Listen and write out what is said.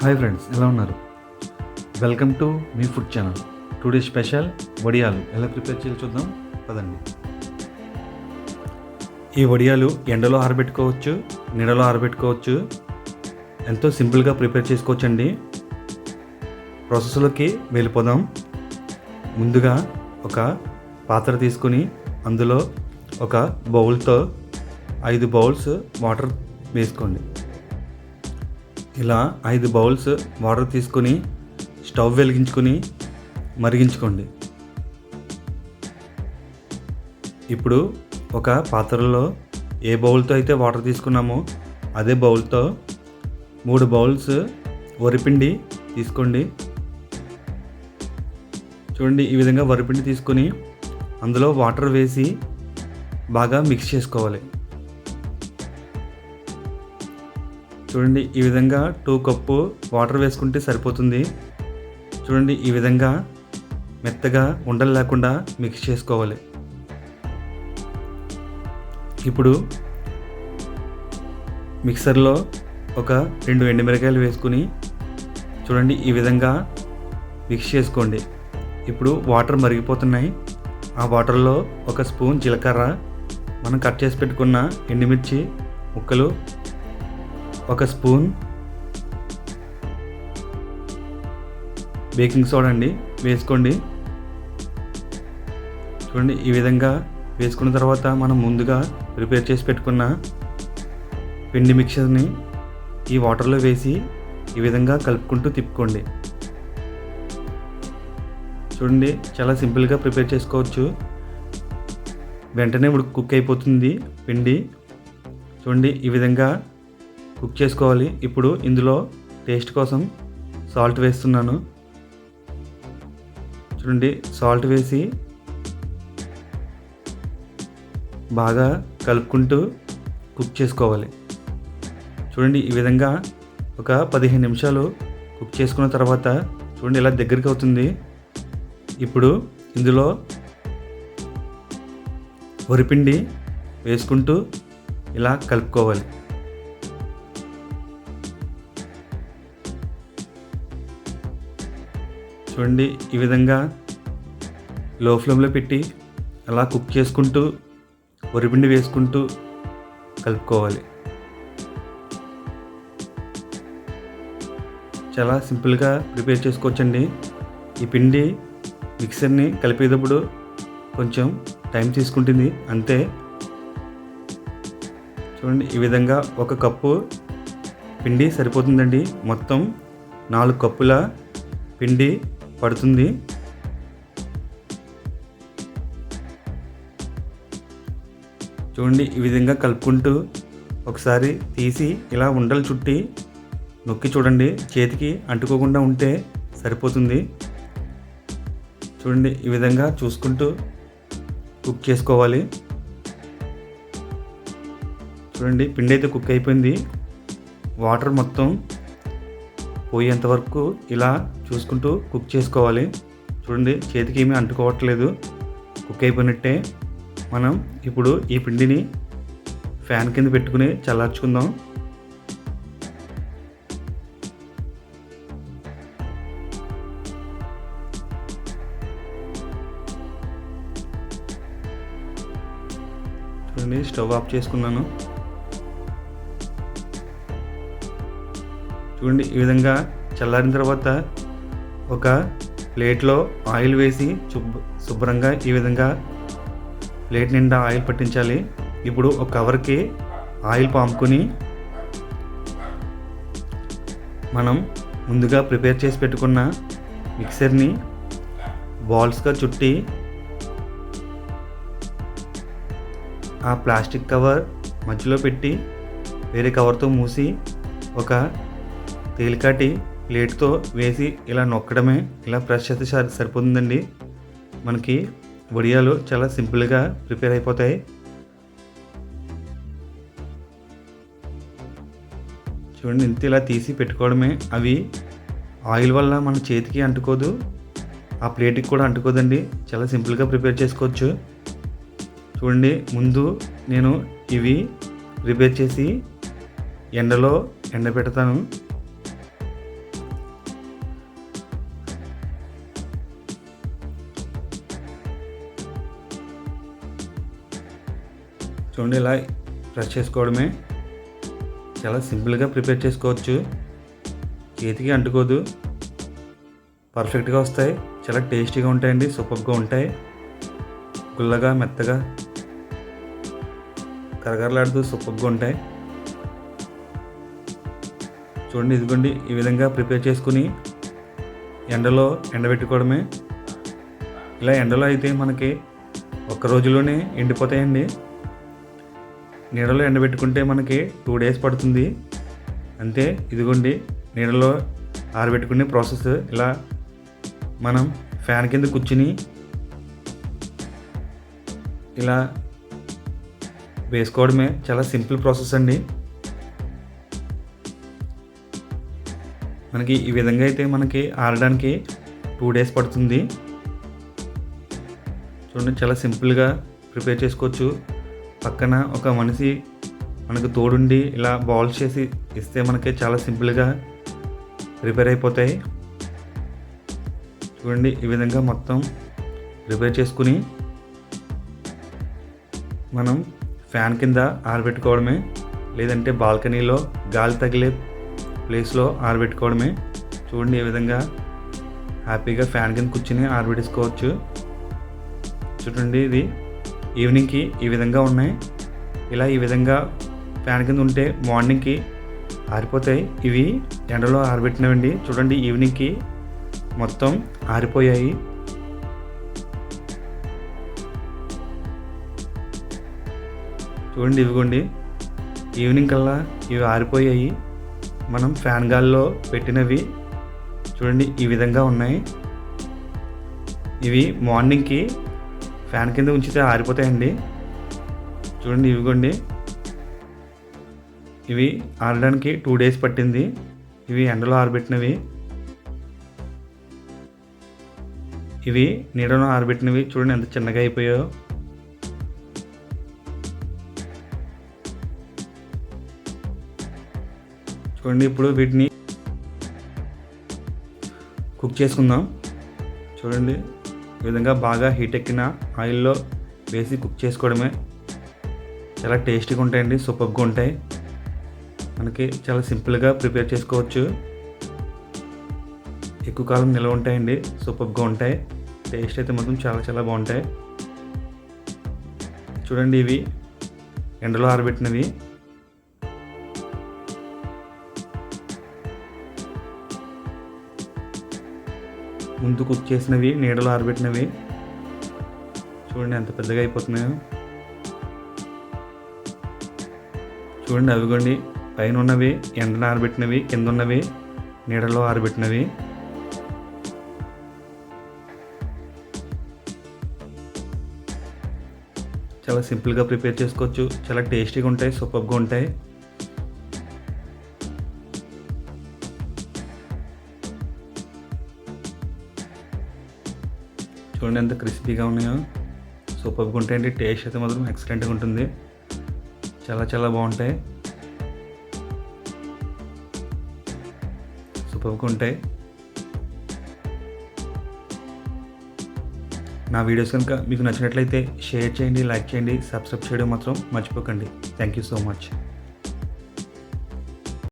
Hi friends, ఎలా ఉన్నారు? Welcome to me food channel. Today special వడియాలు ఎలా ప్రిపేర్ చేయాలో చూద్దాం పదండి. ఈ వడియాలు ఎండలో ఆరబెట్టుకోవచ్చు, నీడలో ఆరబెట్టుకోవచ్చు. ఎంతో సింపుల్గా ప్రిపేర్ చేసుకోవచ్చండి. ప్రాసెస్లోకి వెళ్ళిపోదాం. ముందుగా ఒక పాత్ర తీసుకుని అందులో ఒక బౌల్తో 5 బౌల్స్ వాటర్ వేసుకోండి. ఇలా 5 బౌల్స్ వాటర్ తీసుకొని స్టవ్ వెలిగించుకొని మరిగించుకోండి. ఇప్పుడు ఒక పాత్రలో ఏ బౌల్తో అయితే వాటర్ తీసుకున్నామో అదే బౌల్తో 3 బౌల్స్ వరిపిండి తీసుకోండి. చూడండి, ఈ విధంగా వరిపిండి తీసుకొని అందులో వాటర్ వేసి బాగా మిక్స్ చేసుకోవాలి. చూడండి, ఈ విధంగా 2 కప్పు వాటర్ వేసుకుంటే సరిపోతుంది. చూడండి, ఈ విధంగా మెత్తగా ఉండలు లేకుండా మిక్స్ చేసుకోవాలి. ఇప్పుడు మిక్సర్లో ఒక 2 ఎండుమిరకాయలు వేసుకుని చూడండి, ఈ విధంగా మిక్స్ చేసుకోండి. ఇప్పుడు వాటర్ మరిగిపోతున్నాయి. ఆ వాటర్లో ఒక స్పూన్ జీలకర్ర, మనం కట్ చేసి పెట్టుకున్న ఎండుమిర్చి ముక్కలు, ఒక స్పూన్ బేకింగ్ సోడా అండి వేసుకోండి. చూడండి, ఈ విధంగా వేసుకున్న తర్వాత మనం ముందుగా ప్రిపేర్ చేసి పెట్టుకున్న పిండి మిక్చర్ని ఈ వాటర్లో వేసి ఈ విధంగా కలుపుకుంటూ తిప్పుకోండి. చూడండి, చాలా సింపుల్గా ప్రిపేర్ చేసుకోవచ్చు. వెంటనే కుక్ అయిపోతుంది పిండి. చూడండి, ఈ విధంగా కుక్ చేసుకోవాలి. ఇప్పుడు ఇందులో టేస్ట్ కోసం సాల్ట్ వేస్తున్నాను. చూడండి, సాల్ట్ వేసి బాగా కలుపుకుంటూ కుక్ చేసుకోవాలి. చూడండి, ఈ విధంగా ఒక 15 నిమిషాలు కుక్ చేసుకున్న తర్వాత చూడండి ఇలా దగ్గరికి అవుతుంది. ఇప్పుడు ఇందులో వరిపిండి వేసుకుంటూ ఇలా కలుపుకోవాలి. చూడండి, ఈ విధంగా లో ఫ్లేమ్లో పెట్టి అలా కుక్ చేసుకుంటూ వరిపిండి వేసుకుంటూ కలుపుకోవాలి. చాలా సింపుల్గా ప్రిపేర్ చేసుకోవచ్చండి. ఈ పిండి మిక్సర్ని కలిపేటప్పుడు కొంచెం టైం తీసుకుంటుంది అంతే. చూడండి, ఈ విధంగా 1 కప్పు పిండి సరిపోతుందండి. మొత్తం 4 కప్పుల పిండి పడుతుంది. చూడండి, ఈ విధంగా కలుపుకుంటూ ఒకసారి తీసి ఇలా ఉండలు చుట్టి నొక్కి చూడండి, చేతికి అంటుకోకుండా ఉంటే సరిపోతుంది. చూడండి, ఈ విధంగా చూసుకుంటూ కుక్ చేసుకోవాలి. చూడండి, పిండి అయితే కుక్ అయిపోయింది. వాటర్ మొత్తం పోయేంత వరకు ఇలా చూసుకుంటూ కుక్ చేసుకోవాలి. చూడండి, చేతికి ఏమీ అంటుకోవట్లేదు, కుక్ అయిపోయినట్టే. మనం ఇప్పుడు ఈ పిండిని ఫ్యాన్ కింద పెట్టుకుని చల్లార్చుకుందాం. చూడండి, స్టవ్ ఆఫ్ చేసుకున్నాను. చూడండి, ఈ విధంగా చల్లారిన తర్వాత ఒక ప్లేట్లో ఆయిల్ వేసి శుభ్రంగా ఈ విధంగా ప్లేట్ నిండా ఆయిల్ పట్టించాలి. ఇప్పుడు ఒక కవర్కి ఆయిల్ పాముకొని మనం ముందుగా ప్రిపేర్ చేసి పెట్టుకున్న మిక్సర్ని బాల్స్గా చుట్టి ఆ ప్లాస్టిక్ కవర్ మధ్యలో పెట్టి వేరే కవర్తో మూసి ఒక తేలికాటి ప్లేట్తో వేసి ఇలా నొక్కడమే, ఇలా ప్రెస్ చేస్తే సరిపోతుందండి. మనకి వడియాలు చాలా సింపుల్గా ప్రిపేర్ అయిపోతాయి. చూడండి, ఇంత ఇలా తీసి పెట్టుకోవడమే. అవి ఆయిల్ వల్ల మన చేతికి అంటుకోదు, ఆ ప్లేట్కి కూడా అంటుకోదండి. చాలా సింపుల్గా ప్రిపేర్ చేసుకోవచ్చు. చూడండి, ముందు నేను ఇవి ప్రిపేర్ చేసి ఎండలో ఎండబెడతాను. చూడండి ఇలా ప్రెస్ చేసుకోవడమే. చాలా సింపుల్గా ప్రిపేర్ చేసుకోవచ్చు. చేతికి అంటుకోదు, పర్ఫెక్ట్గా వస్తాయి. చాలా టేస్టీగా ఉంటాయండి, సూపర్గా ఉంటాయి. గుల్లగా మెత్తగా కరకరలాడుతూ సూపర్గా ఉంటాయి. చూడండి, ఇదిగోండి ఈ విధంగా ప్రిపేర్ చేసుకుని ఎండలో ఎండబెట్టుకోవడమే. ఇలా ఎండలో అయితే మనకి ఒక్క రోజులోనే ఎండిపోతాయండి. నీడలో ఎండబెట్టుకుంటే మనకి 2 days పడుతుంది అంతే. ఇదిగోండి నీడలో ఆరబెట్టుకునే ప్రాసెస్. ఇలా మనం ఫ్యాన్ కింద కూర్చుని ఇలా వేసుకోవడమే. చాలా సింపుల్ ప్రాసెస్ అండి. మనకి ఈ విధంగా అయితే మనకి ఆరడానికి 2 days పడుతుంది. చూడండి, చాలా సింపుల్గా ప్రిపేర్ చేసుకోవచ్చు. పక్కన ఒక మనిషి మనకు తోడుండి ఇలా బాల్స్ చేసి ఇస్తే మనకి చాలా సింపుల్గా ప్రిపేర్ అయిపోతాయి. చూడండి, ఈ విధంగా మొత్తం ప్రిపేర్ చేసుకుని మనం ఫ్యాన్ కింద ఆరబెట్టుకోవడమే, లేదంటే బాల్కనీలో గాలి తగిలే ప్లేస్లో ఆరబెట్టుకోవడమే. చూడండి, ఈ విధంగా హ్యాపీగా ఫ్యాన్ కింద కూర్చుని ఆరబెట్టుకోవచ్చు. చూడండి, ఇది ఈవినింగ్కి ఈ విధంగా ఉన్నాయి. ఇలా ఈ విధంగా ఫ్యాన్ కింద ఉంటే మార్నింగ్కి ఆరిపోతాయి. ఇవి ఎండలో ఆరబెట్టినవండి. చూడండి, ఈవినింగ్కి మొత్తం ఆరిపోయాయి. చూడండి, ఇవిగోండి ఈవినింగ్ కల్లా ఇవి ఆరిపోయాయి. మనం ఫ్యాన్ గాల్లో పెట్టినవి చూడండి ఈ విధంగా ఉన్నాయి. ఇవి మార్నింగ్కి ఫ్యాన్ కింద ఉంచితే ఆరిపోతాయండి. చూడండి, ఇవిగోండి ఇవి ఆరడానికి 2 days పట్టింది. ఇవి ఎండలో ఆరబెట్టినవి. ఇవి నీడలో ఆరబెట్టినవి. చూడండి ఎంత చిన్నగా అయిపోయాయో. చూడండి, ఇప్పుడు వీటిని కుక్ చేసుకుందాం. చూడండి, ఈ విధంగా బాగా హీట్ ఎక్కిన ఆయిల్లో వేసి కుక్ చేసుకోవడమే. చాలా టేస్టీగా ఉంటాయండి, సూపర్గా ఉంటాయి. మనకి చాలా సింపుల్గా ప్రిపేర్ చేసుకోవచ్చు. ఎక్కువ కాలం నిల్వ ఉంటాయండి, సూపర్గా ఉంటాయి. టేస్ట్ అయితే మాత్రం చాలా చాలా బాగుంటాయి. చూడండి, ఇవి ఎండలో ఆరబెట్టినవి. ముందు కుక్ చేసినవి, నీడలో ఆరబెట్టినవి. చూడండి ఎంత పెద్దగా అయిపోతున్నాయో. చూడండి, అవిగోండి పైన ఉన్నవి ఎండన ఆరబెట్టినవి, కింద ఉన్నవి నీడలో ఆరబెట్టినవి. చాలా సింపుల్గా ప్రిపేర్ చేసుకోవచ్చు. చాలా టేస్టీగా ఉంటాయి, సూపర్గా ఉంటాయి. చూడండి ఎంత క్రిస్పీగా ఉన్నాయో, సూపర్గా ఉంటాయండి. టేస్ట్ అయితే మాత్రం ఎక్సలెంట్గా ఉంటుంది. చాలా చాలా బాగుంటాయి, సూపర్గా ఉంటాయి. నా వీడియోస్ కనుక మీకు నచ్చినట్లయితే షేర్ చేయండి, లైక్ చేయండి, సబ్స్క్రైబ్ చేయడం మాత్రం మర్చిపోకండి. Thank you so much.